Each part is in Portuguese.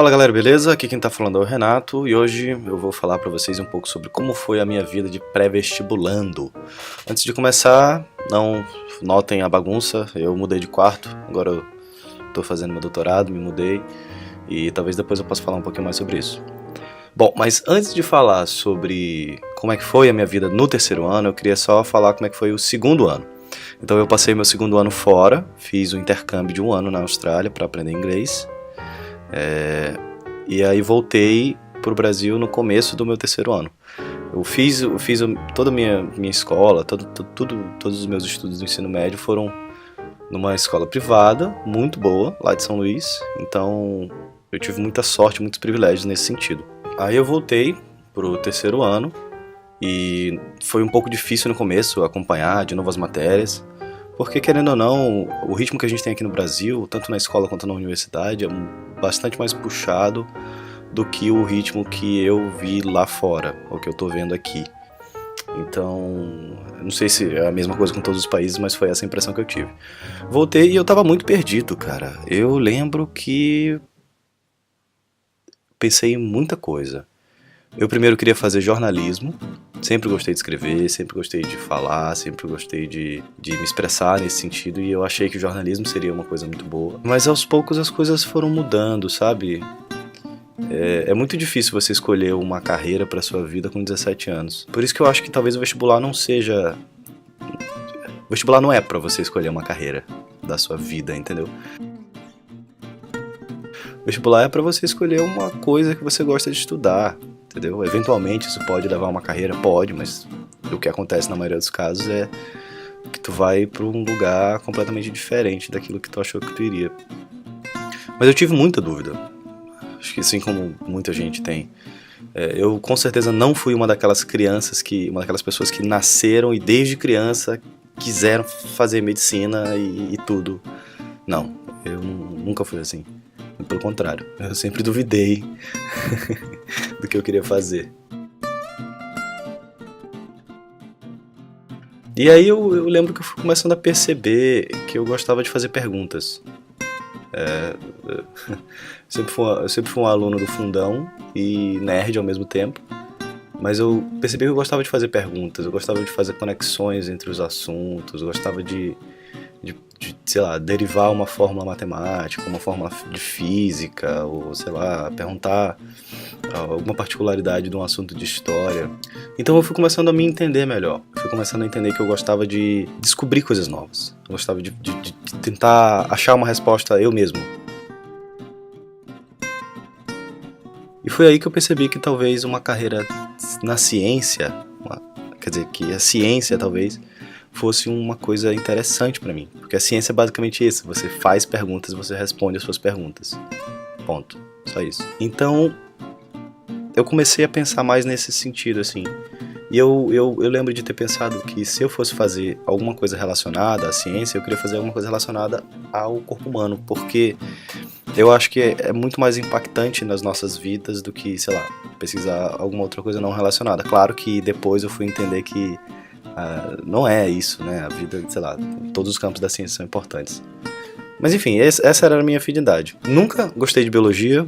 Fala galera, beleza? Aqui quem tá falando é o Renato e hoje eu vou falar pra vocês um pouco sobre como foi a minha vida de pré-vestibulando. Antes de começar, não notem a bagunça, eu mudei de quarto, agora eu tô fazendo meu doutorado, me mudei e talvez depois eu possa falar um pouquinho mais sobre isso. Bom, mas antes de falar sobre como é que foi a minha vida no terceiro ano, eu queria só falar como é que foi o segundo ano. Então eu passei meu segundo ano fora, fiz um intercâmbio de um ano na Austrália para aprender inglês. E aí voltei pro Brasil no começo do meu terceiro ano. Eu fiz toda a minha escola, todos os meus estudos do ensino médio foram numa escola privada, muito boa, lá de São Luís. Então eu tive muita sorte, muitos privilégios nesse sentido. Aí eu voltei pro terceiro ano e foi um pouco difícil no começo acompanhar de novo as matérias. Porque, querendo ou não, o ritmo que a gente tem aqui no Brasil, tanto na escola quanto na universidade, é bastante mais puxado do que o ritmo que eu vi lá fora, ou que eu tô vendo aqui. Então, não sei se é a mesma coisa com todos os países, mas foi essa a impressão que eu tive. Voltei e eu tava muito perdido, cara. Eu lembro que pensei em muita coisa. Eu primeiro queria fazer jornalismo, sempre gostei de escrever, sempre gostei de falar, sempre gostei de me expressar nesse sentido e eu achei que o jornalismo seria uma coisa muito boa. Mas aos poucos as coisas foram mudando, sabe? É muito difícil você escolher uma carreira para sua vida com 17 anos. Por isso que eu acho que talvez o vestibular não seja... O vestibular não é para você escolher uma carreira da sua vida, entendeu? O vestibular é para você escolher uma coisa que você gosta de estudar. Entendeu? Eventualmente isso pode levar a uma carreira, pode, mas o que acontece na maioria dos casos é que tu vai para um lugar completamente diferente daquilo que tu achou que tu iria. Mas eu tive muita dúvida, acho que assim como muita gente tem. Eu com certeza não fui uma daquelas pessoas que nasceram e desde criança quiseram fazer medicina e tudo. Não, eu nunca fui assim. Pelo contrário, eu sempre duvidei do que eu queria fazer. E aí eu lembro que eu fui começando a perceber que eu gostava de fazer perguntas. Eu sempre fui um aluno do fundão e nerd ao mesmo tempo, mas eu percebi que eu gostava de fazer perguntas, eu gostava de fazer conexões entre os assuntos, eu gostava de sei lá, derivar uma fórmula matemática, uma fórmula de física, ou sei lá, perguntar alguma particularidade de um assunto de história. Então eu fui começando a me entender melhor, fui começando a entender que eu gostava de descobrir coisas novas, eu gostava de tentar achar uma resposta eu mesmo. E foi aí que eu percebi que talvez uma carreira na ciência, quer dizer, que a ciência talvez fosse uma coisa interessante pra mim, porque a ciência é basicamente isso, você faz perguntas e você responde as suas perguntas, ponto, só isso. Então eu comecei a pensar mais nesse sentido, assim, e eu lembro de ter pensado que se eu fosse fazer alguma coisa relacionada à ciência, eu queria fazer alguma coisa relacionada ao corpo humano, porque eu acho que é muito mais impactante nas nossas vidas do que, sei lá, pesquisar alguma outra coisa não relacionada. Claro que depois eu fui entender que não é isso, né? A vida, sei lá, todos os campos da ciência são importantes. Mas enfim, essa era a minha afinidade. Nunca gostei de biologia,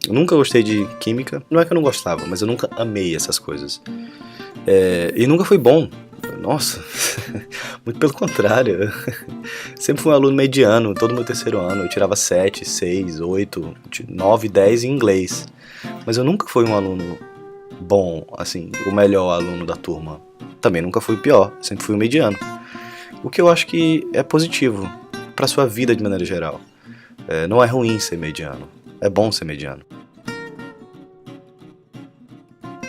nunca gostei de química. Não é que eu não gostava, mas eu nunca amei essas coisas. E nunca fui bom. Nossa, muito pelo contrário. Sempre fui um aluno mediano, todo meu terceiro ano. Eu tirava 7, 6, 8, 9, 10 em inglês. Mas eu nunca fui um aluno bom, assim, o melhor aluno da turma. Também nunca fui o pior, sempre fui o mediano. O que eu acho que é positivo pra sua vida de maneira geral. Não é ruim ser mediano, é bom ser mediano.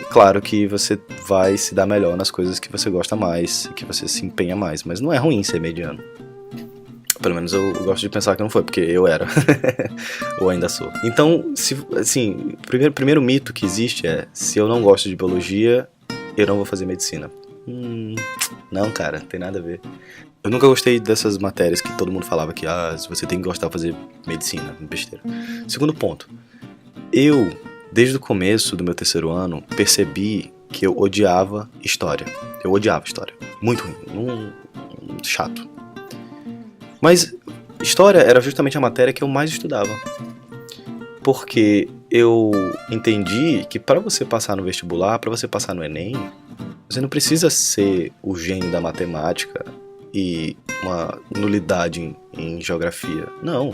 Claro que você vai se dar melhor nas coisas que você gosta mais, que você se empenha mais, mas não é ruim ser mediano. Pelo menos eu gosto de pensar que não foi, porque eu era, ou ainda sou. Então, o primeiro mito que existe é, se eu não gosto de biologia, eu não vou fazer medicina. Não, cara, não tem nada a ver. Eu nunca gostei dessas matérias que todo mundo falava que você tem que gostar de fazer medicina, besteira. Segundo ponto, eu, desde o começo do meu terceiro ano, percebi que eu odiava história. Eu odiava história. Muito ruim, chato. Mas história era justamente a matéria que eu mais estudava. Porque eu entendi que para você passar no vestibular, para você passar no Enem, você não precisa ser o gênio da matemática e uma nulidade em geografia. Não,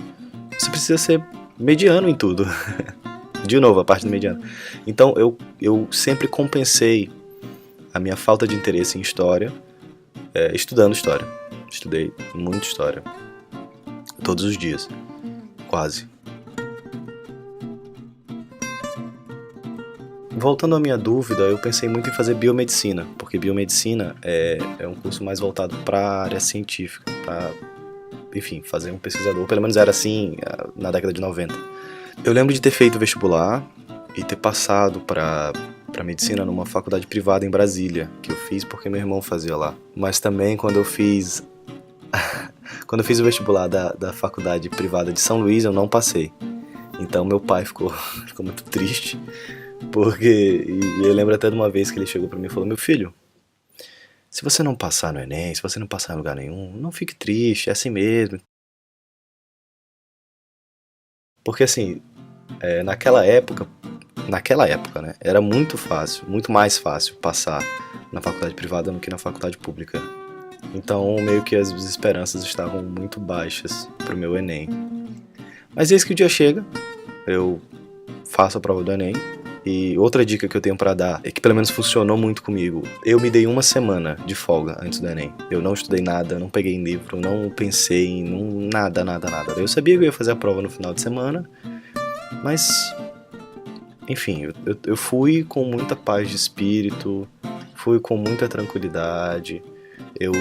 você precisa ser mediano em tudo. De novo, a parte do mediano. Então eu sempre compensei a minha falta de interesse em história estudando história. Estudei muito história. Todos os dias. Quase. Voltando à minha dúvida, eu pensei muito em fazer biomedicina, porque biomedicina é um curso mais voltado para a área científica, para, enfim, fazer um pesquisador. Pelo menos era assim na década de 90. Eu lembro de ter feito vestibular e ter passado para medicina numa faculdade privada em Brasília, que eu fiz porque meu irmão fazia lá. Mas também quando eu fiz o vestibular da faculdade privada de São Luís, eu não passei. Então meu pai ficou muito triste, porque e eu lembro até de uma vez que ele chegou para mim e falou: meu filho, se você não passar no Enem, se você não passar em lugar nenhum, não fique triste, é assim mesmo. Porque assim, naquela época, né, era muito fácil, muito mais fácil passar na faculdade privada do que na faculdade pública. Então, meio que as esperanças estavam muito baixas pro meu Enem. Mas eis que o dia chega, eu faço a prova do Enem, e outra dica que eu tenho pra dar, é que pelo menos funcionou muito comigo, eu me dei uma semana de folga antes do Enem. Eu não estudei nada, não peguei livro, não pensei em nada. Eu sabia que eu ia fazer a prova no final de semana, mas... enfim, eu fui com muita paz de espírito, fui com muita tranquilidade, eu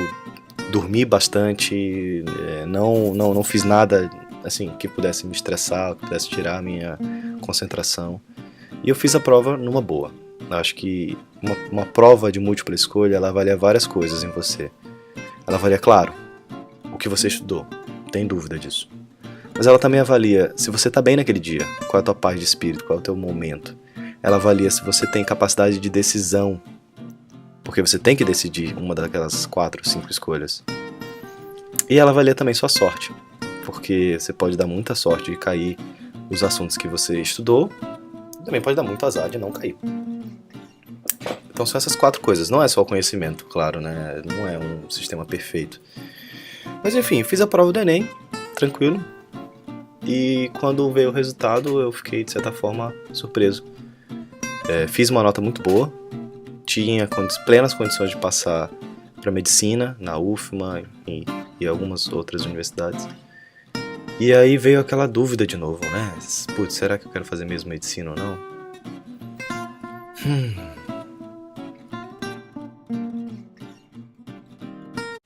dormi bastante, não fiz nada assim que pudesse me estressar, que pudesse tirar a minha concentração. E eu fiz a prova numa boa. Eu acho que uma prova de múltipla escolha, ela avalia várias coisas em você. Ela avalia, claro, o que você estudou, não tem dúvida disso. Mas ela também avalia se você está bem naquele dia, qual é a tua paz de espírito, qual é o teu momento. Ela avalia se você tem capacidade de decisão, porque você tem que decidir uma daquelas 4, 5 escolhas. E ela avalia também sua sorte, porque você pode dar muita sorte de cair nos assuntos que você estudou, e também pode dar muito azar de não cair. Então são essas 4 coisas, não é só o conhecimento, claro, né? Não é um sistema perfeito. Mas enfim, fiz a prova do Enem, tranquilo. E quando veio o resultado, eu fiquei, de certa forma, surpreso. Fiz uma nota muito boa, tinha plenas condições de passar para medicina, na UFMA e algumas outras universidades. E aí veio aquela dúvida de novo, né? Putz, será que eu quero fazer mesmo medicina ou não?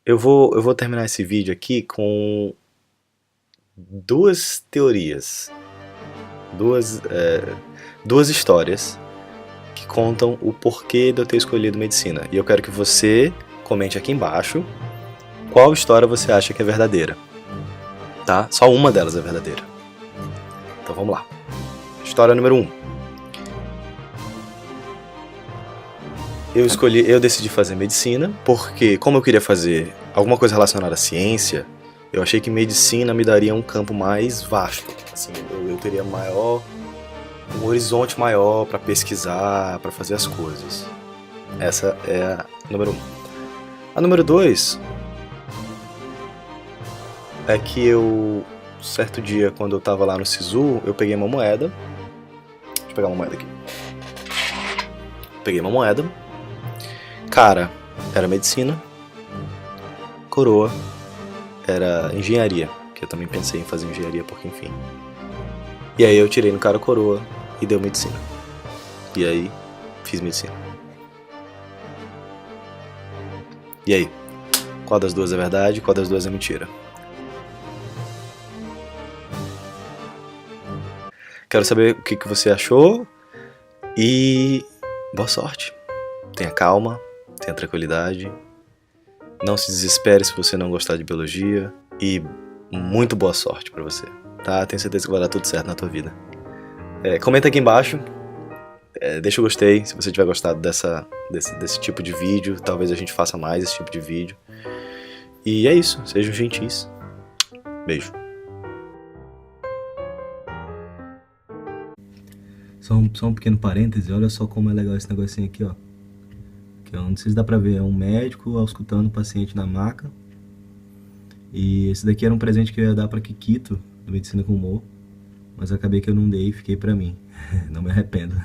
Eu vou terminar esse vídeo aqui com 2 teorias, duas histórias que contam o porquê de eu ter escolhido medicina. E eu quero que você comente aqui embaixo qual história você acha que é verdadeira, tá? Só uma delas é verdadeira. Então vamos lá. História número 1. Eu decidi fazer medicina porque, como eu queria fazer alguma coisa relacionada à ciência, eu achei que medicina me daria um campo mais vasto. Assim, eu teria um horizonte maior para pesquisar, para fazer as coisas. Essa é a número 1. A número 2 é que certo dia, quando eu tava lá no SISU, eu peguei uma moeda. Deixa eu pegar uma moeda aqui. Peguei uma moeda. Cara, era medicina. Coroa era engenharia, que eu também pensei em fazer engenharia, porque enfim. E aí eu tirei no cara coroa e deu medicina. E aí, fiz medicina. E aí? Qual das duas é verdade e qual das duas é mentira? Quero saber o que você achou e boa sorte. Tenha calma, tenha tranquilidade. Não se desespere se você não gostar de biologia. E muito boa sorte pra você, tá? Tenho certeza que vai dar tudo certo na tua vida. Comenta aqui embaixo. Deixa o gostei se você tiver gostado desse tipo de vídeo. Talvez a gente faça mais esse tipo de vídeo. E é isso. Sejam gentis. Beijo. Só um pequeno parêntese, olha só como é legal esse negocinho aqui, ó. Que não sei se dá pra ver, é um médico auscultando o paciente na maca. E esse daqui era um presente que eu ia dar pra Kikito, do Medicina com Humor. Mas acabei que eu não dei e fiquei pra mim. Não me arrependo.